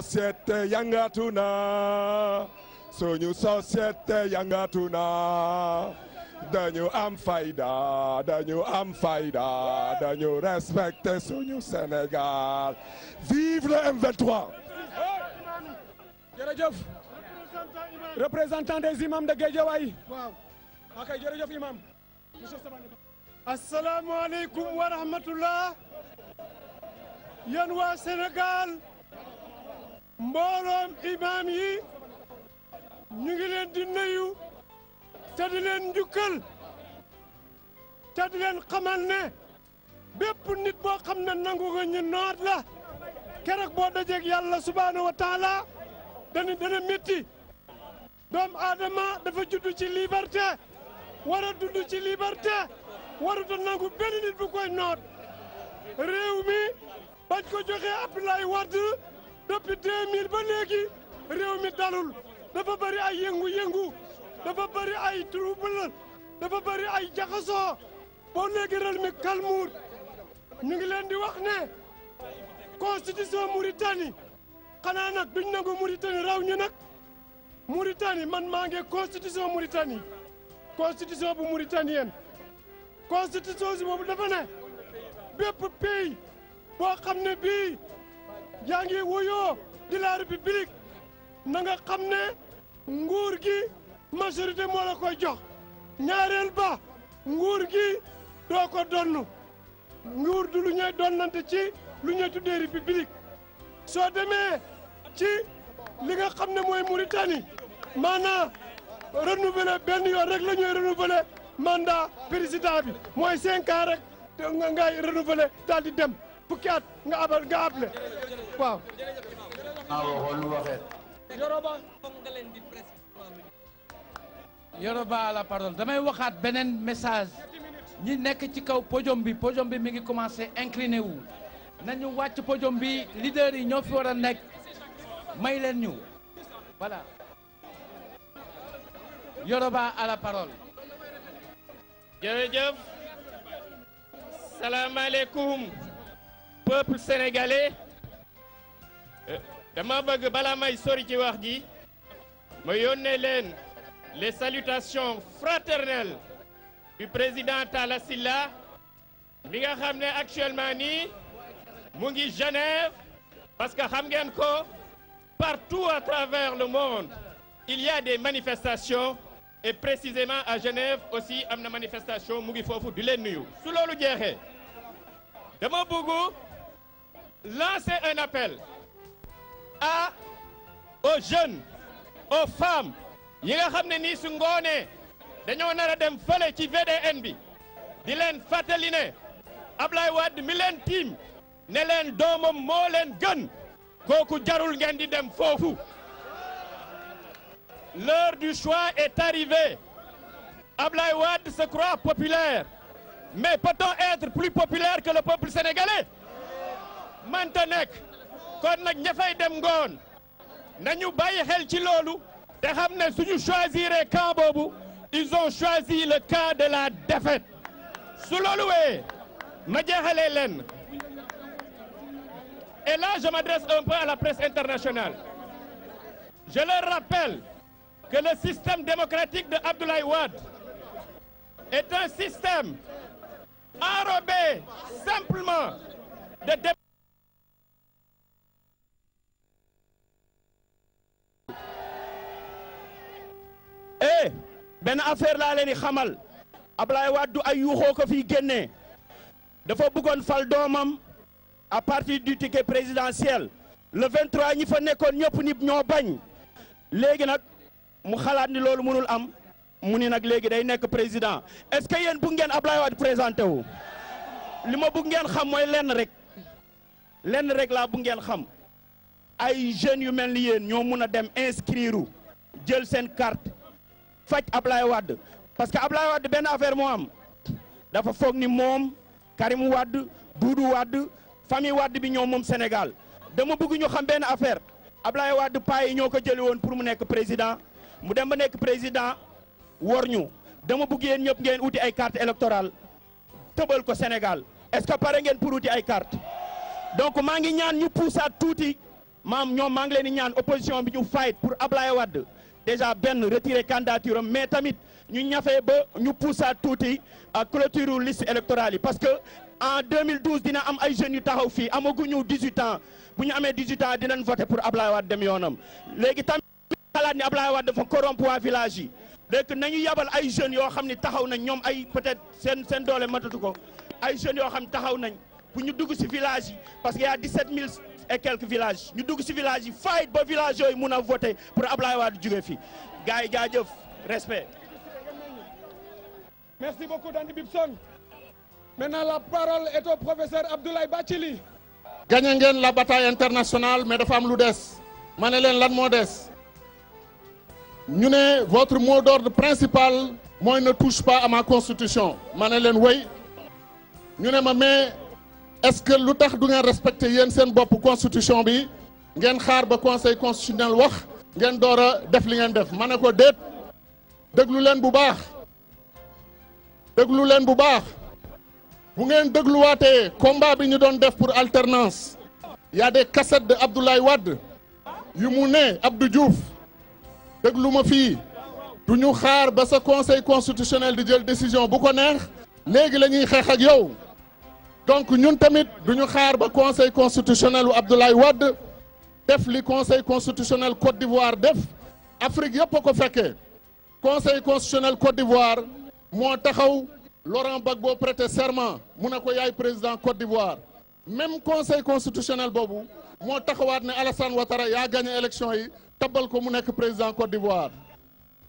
société yangatu na suñu société yangatu na dañu am fayda dañu respecter suñu Sénégal. Vive le M23. jërëjëf représentant des imams de Guédiawaye. waaw ok jërëjëf imam. asalaamaaleykum wa rahmatullah. yéen waa Sénégal mbooloom imam yi ñu ngi leen di nuyu te di leen njukkal te di leen xamal ne bépp nit boo xam ne nangu nga ñu noot la keroog boo dajeeg yàlla subhaanahu wa taala dana métti. doomu aadama dafa judd ci liberté war a dund ci liberté warut a nangu benn nit bu koy noot réew mi bañ ko joxee Abdoulaye Wade depuis 2000 ba léegi réew mi dalul dafa bëri ay yëngu-yëngu dafa bëri ay trouble dafa bëri ay jaxasoo boo léegi réew mi kalmuur ñu ngi leen di wax ne constitution Mauritanie xanaa nag duñ nangu Mauritanie raw ñu nag Mauritanie man maa ngi constitution Mauritanie constitution bu mauritanienne constitution si boobu dafa ne bépp pays boo xam ne bii yaa ngi wuyoo di la république na nga xam ne nguur gi majorité moo la koy jox ñaareel ba nguur gi doo ko donn nguur du lu ñuy donnante ci lu ñuy tuddee république soo demee ci li nga xam ne mooy Mauritanie maanaam renouveler benn yoon rek la ñuy renouveler mandat président bi mooy 5 ans rek nga ngay renouveler daal di dem fukki at nga able waaw. Yoroba à la parole damay waxaat beneen message ñi nekk ci kaw podium bi mi ngi commencé incliné wu nañu wàcc podium bi leader yi ñoo fi war a nekk may leen ñu voilà Yoroba à la parole. jërëjëf salaamaaleykum peuple sénégalais dama bëgg bala may sori ci wax ji ma yónnee leen les salutations fraternelles du président Talla Sylla mi nga xam ne actuellement nii mu ngi Genève parce que xam ngeen ko partout à travers le monde il y a des manifestations et précisément à Genève aussi am na manifestation mu ngi foofu di leen nuyu. su loolu jeexee dama bëgg lancer un appel aux jeunes aux femmes yi nga xam ne nii su ngoonee dañoo nar a dem fële ci VDN bi di leen fàttali ne Ablaye Wade mi leen tiim ne leen doomam moo leen gën kooku jarul ngeen di dem foofu. L'heure du choix est arrivée. Ablaye Wade se croit populaire. Mais peut-on être plus populaire que le peuple sénégalais? Manta nekk kon nag ña fay dem ngoon nañu bàyyi xel ci loolu te xam ne suñu choisiree camp boobu ils ont choisi le camp de la défaite. su loolu wee ma jeexalee leen et là je m'adresse un peu à la presse internationale. Je leur rappelle que le système démocratique de Abdoulaye Wade est un système enrobé simplement de benn affaire laa leen di xamal Abdoulaye Wade du ay yuuxoo ko fi génnee dafa bëggoon fal doomam à partir du ticket présidentiel le 23 ñi fa nekkoon ñëpp nit ñoo bañ léegi nag mu xalaat ni loolu mënul am mu ni nag léegi day nekk président est-ce que yéen bëgg ngeen Abdoulaye Wade présenté wu li ma bëgg ngeen xam mooy lenn rek laa bëgg ngeen xam ay jeunes yu mel ni yéen ñoo mun a dem inscrire jël seen carte faj Abdoulaye Wade parce que Abdoulaye Wade benn affaire moo am dafa foog ni moom Karim Wade Doudou Wade famille Wade bi ñoom moom Sénégal dama bëgg ñu xam benn affaire Abdoulaye Wade paa yi ñoo ko jëli woon pour mu nekk président mu dem ba nekk président wor ñu dama bëgg yéen ñëpp ngeen uti ay carte électorale tëbal ko Sénégal est-ce que pare ngeen pour uti ay carte donc maa ngi ñaan ñu puusaat tuuti ñoom maa ngi leen di ñaan opposition bi ñu fight pour Ablaye Wade déjà benn retirer candidature am mais tamit ñu ñafee ba ñu poussaat tuuti à clôture liste électorale yi parce que en 2012 dina am ay jeunes yu taxaw fii amaguñu 18 ans bu ñu amee 18 ans dinañ voter pour Ablaye Wade dem yoonam léegi tamit xalaat ni Ablaye Wade dafa corrompre waa village yi léegi nañu yabal ay jeunes yoo xam ne taxaw nañ ñoom ay peut-être seen doole matatu ko ay jeunes yoo xam ne taxaw nañ bu ñu dugg ci village yi parce que y a 17 000 et quelques villages ñu dugg ci village yi fight ba village yooyu mun a voter pour Ablaye Wade jóge fi gars yi jaajëf respect. Merci beaucoup Dandy Bibson. Maintenant la parole est au professeur Abdoulaye Bathily. Gagné ngeen la bataille internationale mais dafa am lu des ma ne leen lan moo des ñu ne votre mot d'ordre principal mooy ne touche pas à ma constitution ma ne leen wéy ñu ne ma mais est-ce que lu tax du ngeen respecter yéen seen bopp constitution bi ngeen xaar ba conseil constitutionnel wax ngeen door a def li ngeen def ma ne ko déet déglu leen bu baax déglu leen bu baax bu ngeen dégluwaatee combat bi ñu doon def pour alternance y a des cassettes de Abdoulaye Wade yu mu ne Abdou Diouf déglu ma fii du ñu xaar ba sa conseil constitutionnel di jël décision bu ko neex léegi la ñuy xeex ak yow donc ñun tamit du ñu xaar ba conseil constitutionnel u Abdoulaye Wade def li conseil constitutionnel Côte d'Ivoire def Afrique yëpp a ko fekkee conseil constitutionnel Côte d'Ivoire moo taxaw Laurent Gbagbo prêté serment mu ne ko yaay président Côte d'Ivoire même conseil constitutionnel boobu moo taxawaat ne Alassane Ouattara yaa gagné élection yi tabbal ko mu nekk président Côte d'Ivoire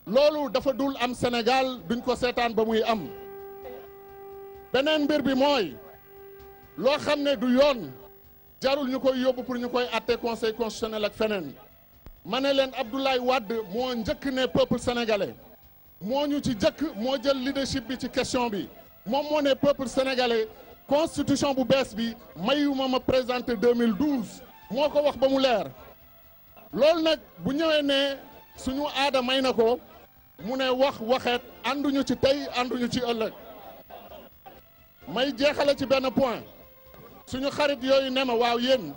loolu dafa dul am Sénégal duñ ko seetaan ba muy am beneen mbir bi mooy loo xam ne du yoon jarul ñu koy yóbbu pour ñu koy atte conseil constitutionnel ak feneen ma ne leen Abdoulaye Wade moo njëkk ne peuple sénégalais moo ñu ci jëkk moo jël leadership bi ci question bi moom moo ne peuple sénégalais constitution bu bees bi mayuma ma présenté 2012 moo ko wax ba mu leer loolu nag bu ñëwee ne suñu aada may na ko mu ne wax waxeet ànduñu ci tey ànduñu ci ëllëg may jeexale ci benn point suñu xarit yooyu ne ma waaw yéen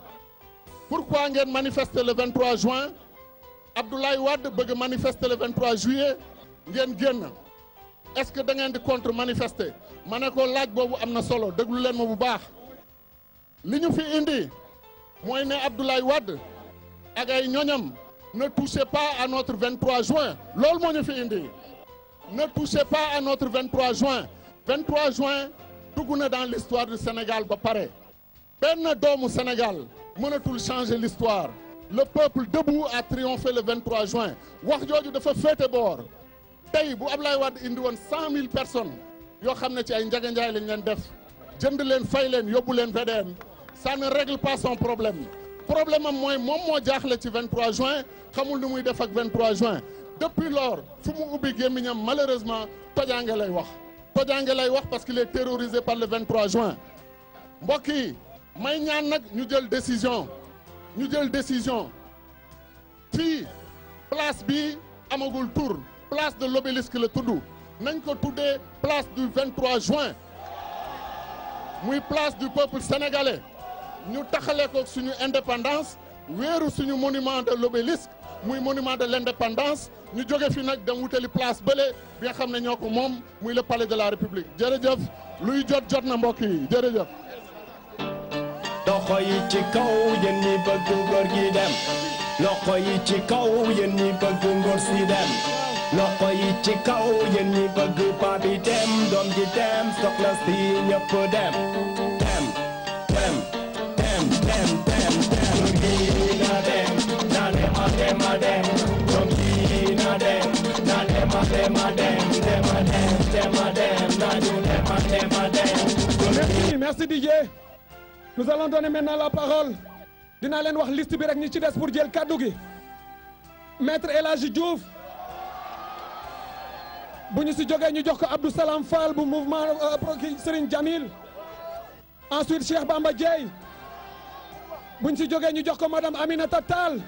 pourquoi ngeen manifester le 23 juin Abdoulaye Wade bëgg manifester le 23 juillet ngeen génn est-ce que da ngeen di contre manifester ma ne ko laaj boobu am na solo déglu leen ma bu baax li ñu fi indi mooy ne Abdoulaye Wade ak ay ñoñam ne touchez pas à notre 23 juin loolu moo ñu fi indi ne touchez pas à notre 23 juin 23 juin dugg na dans l'histoire du Sénégal ba pare benn doomu Sénégal mënatul changer l'histoire le peuple debout a triomphé le 23 juin wax jooju dafa féete boor tey bu Ablaye Wade indi woon 100 000 personnes yoo xam ne ci ay njaganjaay lañ leen def jënd leen fay leen yóbbu leen VDN ça ne règle pas son problème am mooy moom moo jaaxle ci 23 juin xamul nu muy def ak 23 juin depuis lors fu mu ubbi gémmiñam malheureusement tojaange lay wax parce qu'il est terrorisé par le 23 juin mbokk yi may ñaan nag ñu jël décision fii place bi amagul tur place de l'obélisque la tudd nañ ko tuddee place du 23 juin muy place du peuple sénégalais ñu taxale ko suñu indépendance wéeru suñu monument de l'obélisque muy monument de l'indépendance ñu jóge fi nag dem wutali place bële bi nga xam ne ñoo ko moom muy le palais de la république jërëjëf luy jot na mbokk yi jërëjëf. loxo yi ci kaw yéen ñi bëgg góor gi dem loxo yi ci kaw yéen ñi bëgg ngóor si dem loxo yi ci kaw yéen ñi bëgg paa bi dem doom ji dem soxna si ñëpp dem góor gi na dem na dem a dem doom ji na dem na dem a dem na ñu dem a dem. Merci Didier. Nous allons donner maintenant la parole dinaa leen wax liste bi rek ñi ci des pour jël kaddu gi maître El Hadji Diouf bu ñu si jógee ñu jox ko Abdou Salam Fall bu mouvement Serigne Jamil ensuite Cheikh Bamba Dièye bu ñu si jógee ñu jox ko madame Aminata Tall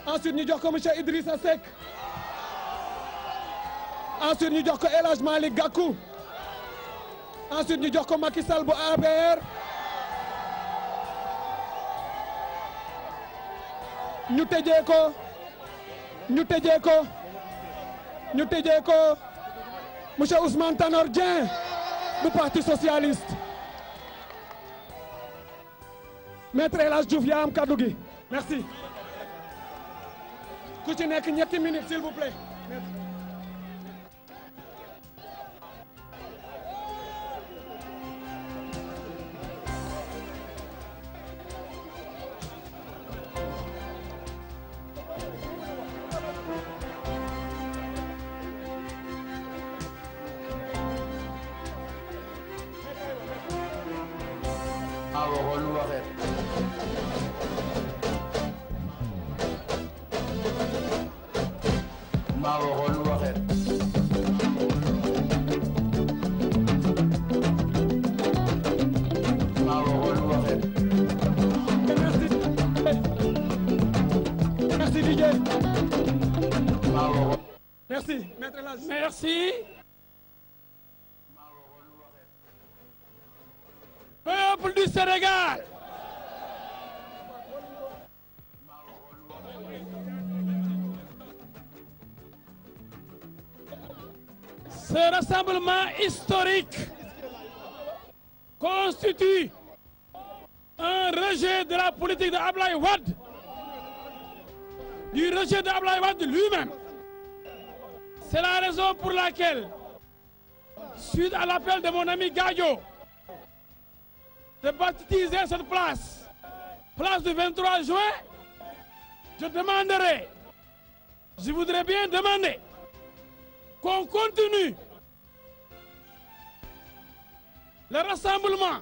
ensuite ñu jox ko monsieur Idrissa Seck ensuite ñu jox ko El Hadj Malick Gakou ensuite ñu jox ko Macky Sall bu APR ñu tëjee ko monsieur Ousmane Tanor Dieng du parti socialiste. Maître El Hadj Diouf yaa am kaddu gi merci. ku ci nekk ñetti minutes s'il vous plaît. Merci, Maître El Hadj. Merci. Peuple du Sénégal. Ce rassemblement historique constitue un rejet de la politique de Abdoulaye Wade, du rejet de Abdoulaye Wade lui-même. C'est la raison pour laquelle, suite à l'appel de mon ami Gadio, de baptiser cette place, place du 23 juin, je voudrais bien demander qu'on continue le rassemblement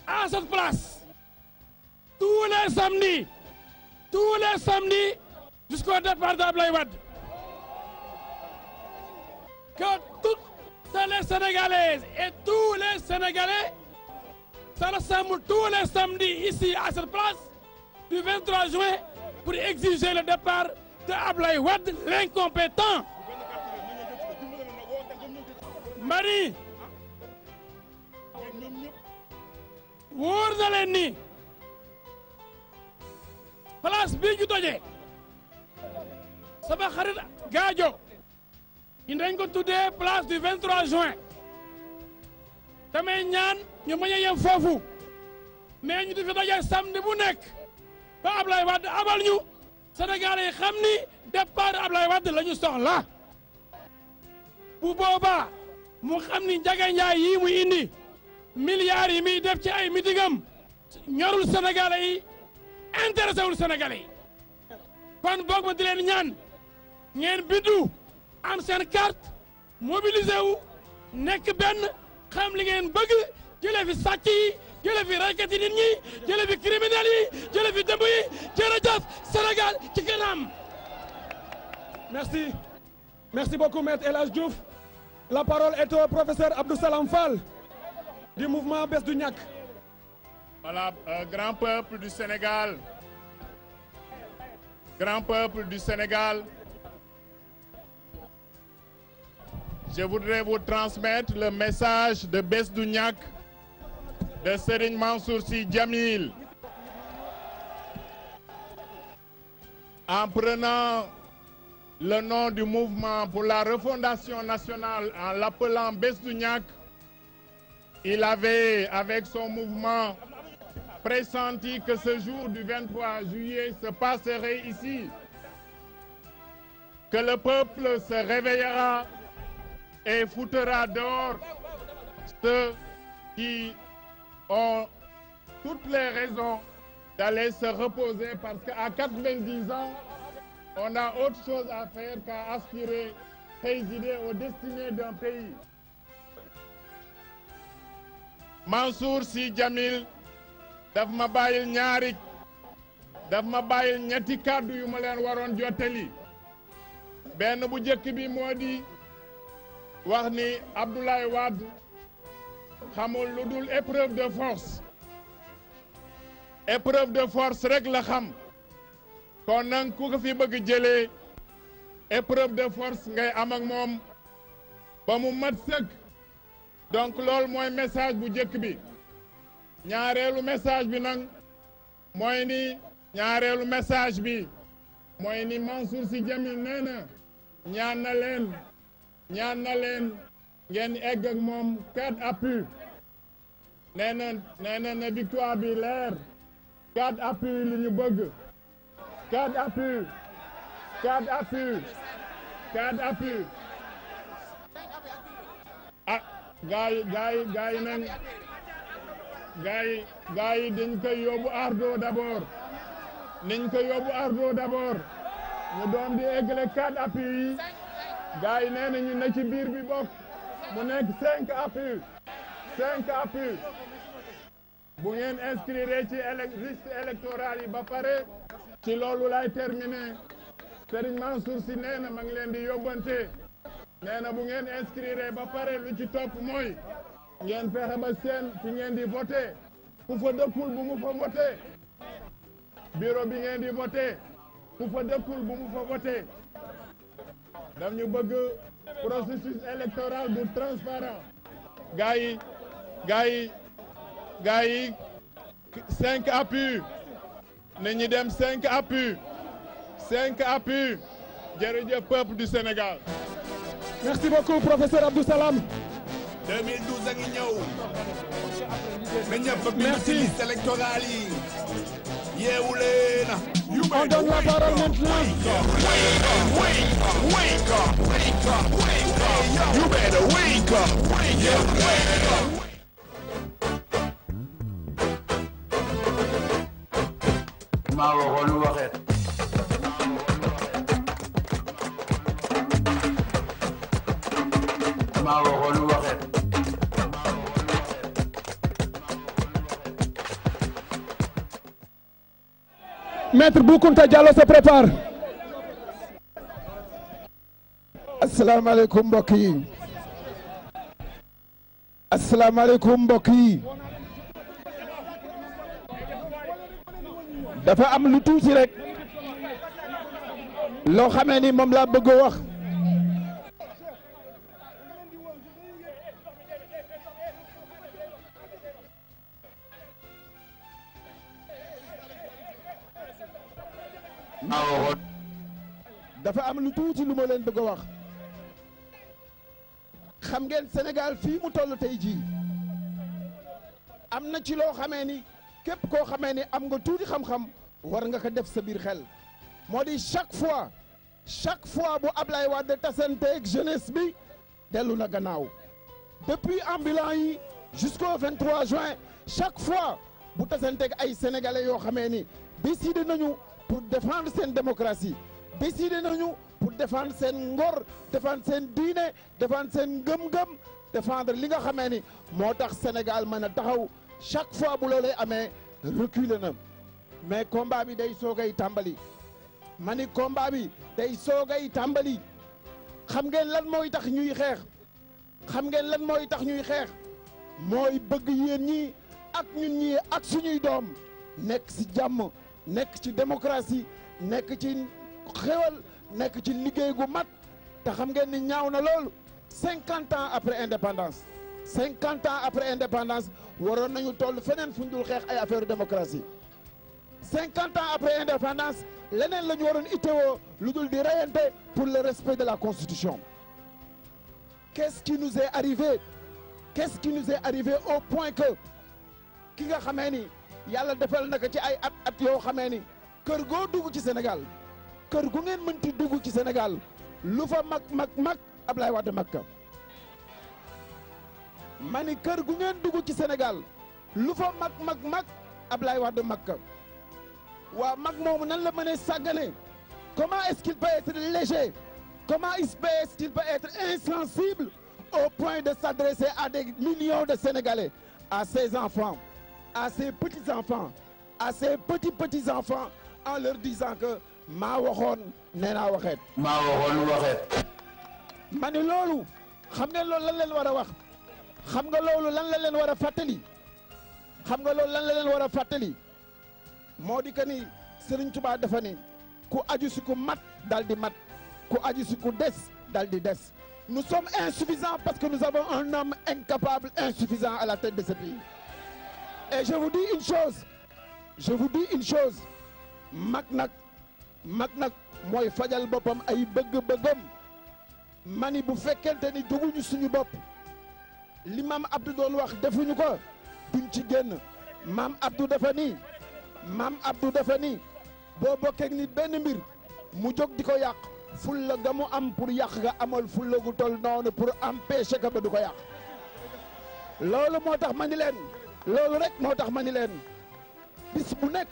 à cette place tous les samedis jusqu'au départ d'Abdoulaye Wade. Que toutes les Sénégalaises et tous les Sénégalais se rassemblent tous les samedis ici à cette place du 23 juin pour exiger le départ de Abdoulaye Wade, l'incompétent. Mari wóor na leen ni place bii ñu tojee sama xarit Gadio ñu dañ ko tuddee place du 23 juin damay ñaan ñu bañ a yem foofu mais ñu di fi daje samedi bu nekk ba Abdoulaye Wade abal ñu Sénégalais yi xam ni départ Abdoulaye Wade la ñu soxla bu boobaa mu xam ni Ndiaga Ndiaye yii muy indi milliards yi muy def ci ay mitingam ñorul Sénégalais yi intéressé wul Sénégalais yi kon boog ma di leen ñaan ngeen bindu am seen carte mobilisé wu nekk benn xam li ngeen bëgg jëlee fi sàcc yi jëlee fi raykat yi nit ñi jëlee fi criminels yi jëlee fi dëmb yi jërëjëf Sénégal ci kanam. Merci. Merci beaucoup, Maître El Hadj Diouf. La parole est au professeur Abdou Salam Fall du mouvement Bës du Ñakk. Voilà, grand peuple du Sénégal. Grand peuple du Sénégal. Je voudrais vous transmettre le message de Bës du Ñakk de Serigne Mansour Sy Djamil. En prenant le nom du mouvement pour la refondation nationale en l'appelant Bës du Ñakk, il avait, avec son mouvement, pressenti que ce jour du 23 juillet se passerait ici, que le peuple se réveillera et foutera dehors ceux qui ont toutes les raisons d'aller se reposer parce qu'à 90 ans, on a autre chose à faire qu'à aspirer, présider aux destinées d'un pays. Mansour Sy Djamil daf ma bàyyil ñetti kàddu yu ma leen waroon jottali benn bu njëkk bi moo di wax ni Abdoulaye Wade xamul lu dul épreuve de force rek la xam kon nag ku ko fi bëgg jëlee épreuve de force ngay am ak moom ba mu mat sëkk donc loolu mooy message bu njëkk bi ñaareelu message bi nag mooy ni ñaareelu message bi mooy ni Mansour Sy Djamil nee na ñaan na leen ngeen egg ak moom 4 appuis nee na victoire bi leer 4 appuis li ñu bëgg 4 appuis 4 appuis 4 appuis ah gaay nañ gaay yi dañ koy yóbbu ardo d'abord ñu doom di eggale 4 appuis yi gaay yi nee na ñu ne ci biir bi bokk mu nekk 5 appuis 5 appuis bu ngeen inscrire ci liste électorale yi ba pare ci loolu lay terminer Serigne Mansour Sy nee na ma ngi leen di yóbbante nee na bu ngeen inscrire ba pare lu ci topp mooy ngeen fexe ba seen fi ngeen di voté ku fa dëkkul bu mu fa voté bureau bi ngeen di voté ku fa dëkkul bu mu fa voté daf ñu bëgg processus électoral bu transparent gars yi 5 appuis na ñu dem 5 appuis jërëjëf peuple du Sénégal. Merci beaucoup professeur Abdou Salam. 2012 a ngi ñëw. na ñëpp bind ci liste électorale yi. yeewu leen. On donne la parole maintenant. Wake up. You better wake up. maa waxoon lu waxee. maa waxoon lu waxee. Maître Boukounta Diallo se prépare. asalaamaaleykum mbokk yi. asalaamaaleykum mbokk yi. dafa am lu tuuti rek loo xamee ni moom laa bëgg a wax. dafa am lu tuuti lu ma leen bëgg a wax. xam ngeen Sénégal fii mu toll tey jii am na ci loo xamee ni képp koo xamee ni am nga tuuti xam-xam war nga ko def sa biir xel moo di chaque fois bu Ablaye Wade tasanteeg jeunesse bi dellu na gannaaw depuis ambulant yi jusqu'au 23 juin chaque fois bu tasanteeg ay sénégalais yoo xamee ni décidé nañu pour défendre seen démocratie décidé nañu pour défendre seen ngor défendre seen diine défendre seen ngëm-ngëm défendre li nga xamee ni moo tax Sénégal mën a taxaw chaque fois bu loolee amee reculé na mais combat bi day soogay tàmbali ma ni combat bi day soogay tàmbali xam ngeen lan mooy tax ñuy xeex mooy bëgg yéen ñi ak ñun ñi ak suñuy doom nekk ci jàmm nekk ci démocratie nekk ci xéwal nekk ci liggéey gu mat te xam ngeen ni ñaaw na loolu 50 ans après indépendance waroon nañu toll feneen fu ñu dul xeex ay affaire démocratie 50 ans après indépendance leneen la ñu waroon itteewoo lu dul di reyante pour le respect de la constitution. Qu'est-ce qui nous est arrivé au point que ki nga xamee ni yàlla defal na ko ci ay at yoo xamee ni kër goo dugg ci Sénégal kër gu ngeen mënti dugg ci Sénégal lu fa mag Ablaye Wade Makka ma ni kër gu ngeen dugg ci Sénégal lu fa mag Ablaye Wade Makka waa mag moomu nan la mënee sàggane comment est-ce qu'il peut être léger comment est-ce qu'il peut être insensible au point de s'adresser à des millions de Sénégalais à ses enfants à ses petits-enfants à ses petits-enfants en leur disant que maa waxoon nee naa waxeet maa waxoon waxeet ma ni loolu xam ngeen loolu lan leen war a wax xam nga loolu lan la leen war a fàttali moo di que ni Serigne Touba dafa ni ku aju si ku mat dal di mat ku aju si ku des dal di des nous sommes insuffisants parce que nous avons un homme incapable insuffisant à la tête de ce pays et je vous dis une chose mag nag mooy fajal boppam ay bëgg-bëggam mani bu fekkente ni jóguñu suñu bopp li maam Abdou doon wax defuñu ko duñ ci génn maam Abdou dafa ni boo bokkee nit benn mbir mu jóg di ko yàq fulla ga mu am pour yàq nga amal fulla gu tol noonu pour empêcher ka ba du ko yàq loolu moo tax ma ni leen loolu rek moo tax ma ni leen bis bu nekk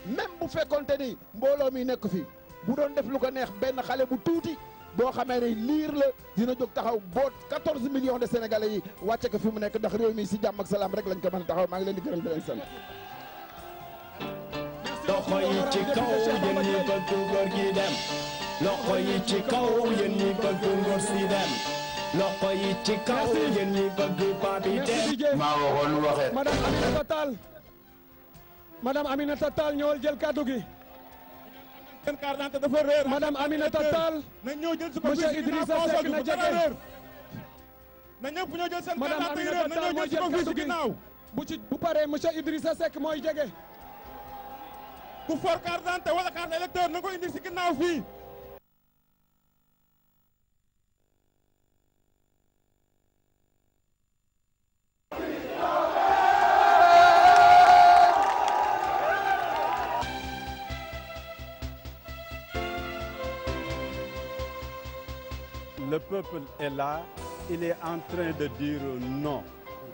même bu fekkonte ni mbooloo mi nekk fi bu doon def lu ko neex benn xale bu tuuti boo xamee ne liir la dina jóg taxaw boot 14 millions de sénégalais yi wàcce ko fi mu nekk ndax réew mi si jàmm ak salaam rek lañ ko mën a taxaw maa ngi leen di gërëm di leen sant. loxo yi ci kaw yéen ñi bëgg góor gi dem loxo yi ci kaw yéen ñi bëgg ngóor si dem loxo yi ci kaw yéen ñi bëgg papi dem. maa waxoon waxee. madame Aminata Tall ñëwal jël kaddu gi. seen carte d'identité dafa réer. madame Aminata Tall. na ñëw jël su ko monsieur Idrissa Seck na jege. na ñëpp ñoo jël seen madame carte Aminata Tall mooy jël kaddu gi ginnaaw. bu paree monsieur Idrissa Seck mooy jege. ku for carte d'identité wala carte électeur na ko indi si ginnaaw fii. Le peuple est là, il est en train de dire non.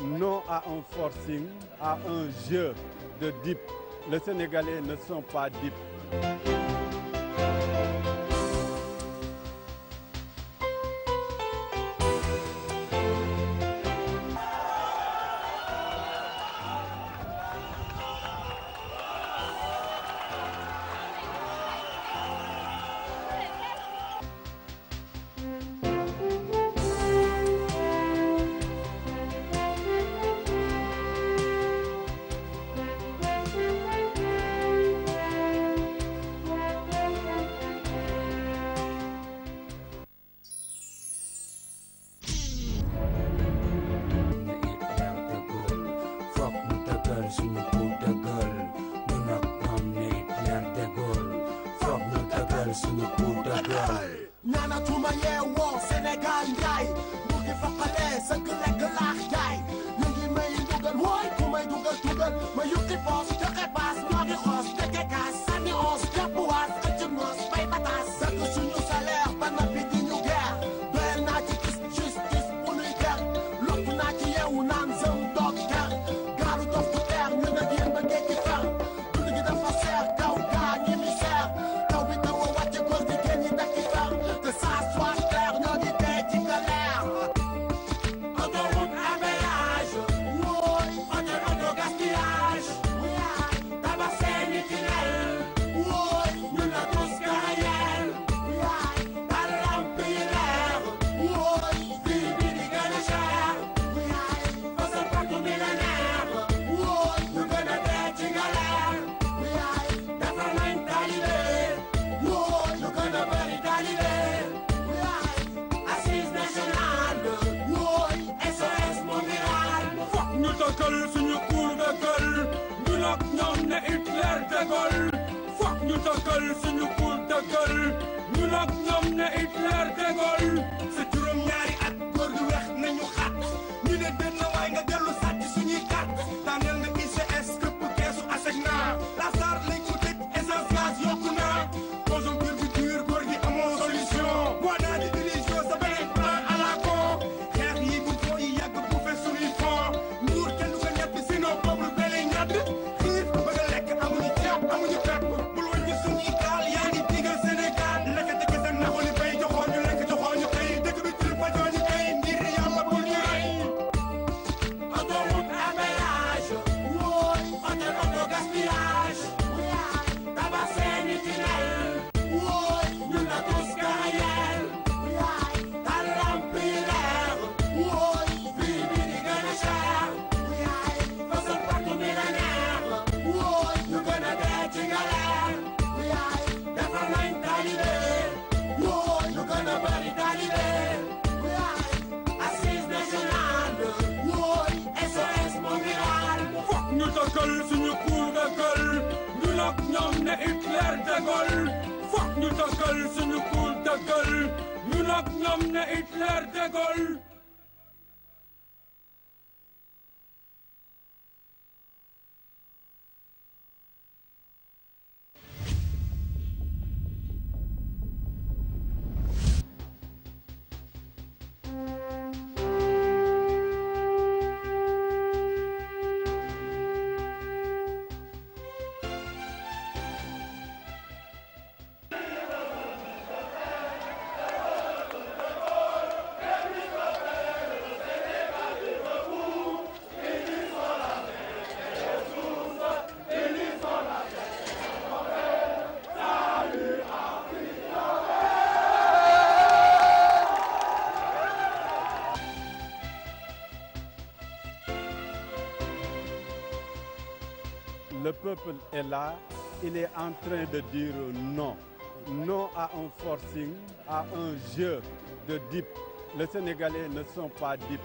Non à un forcing, à un jeu de dupes. Les Sénégalais ne sont pas dupes. Nana tuma yeewoo Sénégal njaay mu ngi foqale sëgg lekk laax jaay ñu ngi may dugal wooy ku may dugal tugal ma yukki poos joxe paas ñoo ngi xoos teke kaas sànni oos jàpp waas xëcc noos bay bataas sëgg suñu salaire ba noppi di ñu geer doyal naa ci gis justice bu nuy ger lottu naa ci yeewu naan zëm doog ger gaalu dof du teer ñu nag yéen ba géej gi fer dund gi dafa seer kaw gaa ñi mi seer taw bi taw a wàcce góor gi génn ñi dakki fer que ça soit clair ñoo ngi dee ci galère autoroute à péage wooy auto gaspillage tabax seeni tunnel wooy ñun la tous carrière tal lamp yi leer wooy vie bi di gën a cher fasal partout millénaire wooy ñu gën a dee ci galère defar nañ talibé wooy ñu gën a bëri talibé assise nationale wooy SOS mondial fokk ñu dëkkal suñu cour de gueule ñu nag ñoom ne Hitler de Gaulle fokk ñu dëkkal suñu cour de gueule ñu nag ñoom ne Hitler de Gaulle sa juróom ñaari at góor gi weex nañu xat ñu ne benn waay nga dellu sàcc suñuy carte daaneel nga ICS këpp keesu ASECNA la SAR lañ ko tëj essence gaz yokku na conjoncture bi dur góor gi amoo solution boo naa di diriger sa beneen plan à la con xeex yi bu foo yi yàgg bu fe suñuy fond nguur kenn du ko ñett sinon peuple bele ñatt xiif bëgg a lekk amuñu ceeb amuñu pepp bul wàññi suñuy gaal yaa ngi digal Sénégal lekkati gis ak naxu li bay joxoo ñu lekk joxoo ñu xëy dëkk bi til fajoo ñu xëy ngir yàlla bul ñu rey autoroute à péage wooy auto gaspillage tabax seeni tunnel wooy ñun la tous carrière tal lamp yi leer wooy vie bi di gën a cher fasal partout millénaire wooy ñu gën a dee ci galère nag ñoom ne Hitler de Gaulle foog ñu dëggal suñu kuul dëggal ñu nag ñoom ne Hitler de Gaulle. Le peuple est là, il est en train de dire non. Non à un forcing, à un jeu de dupes. Les Sénégalais ne sont pas dupes.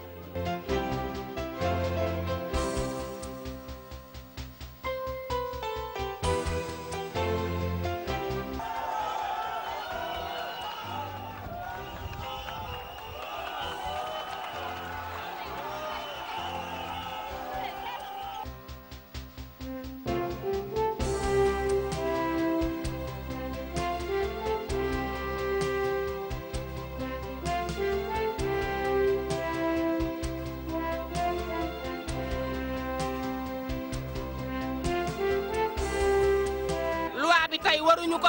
loi bi tey waruñu ko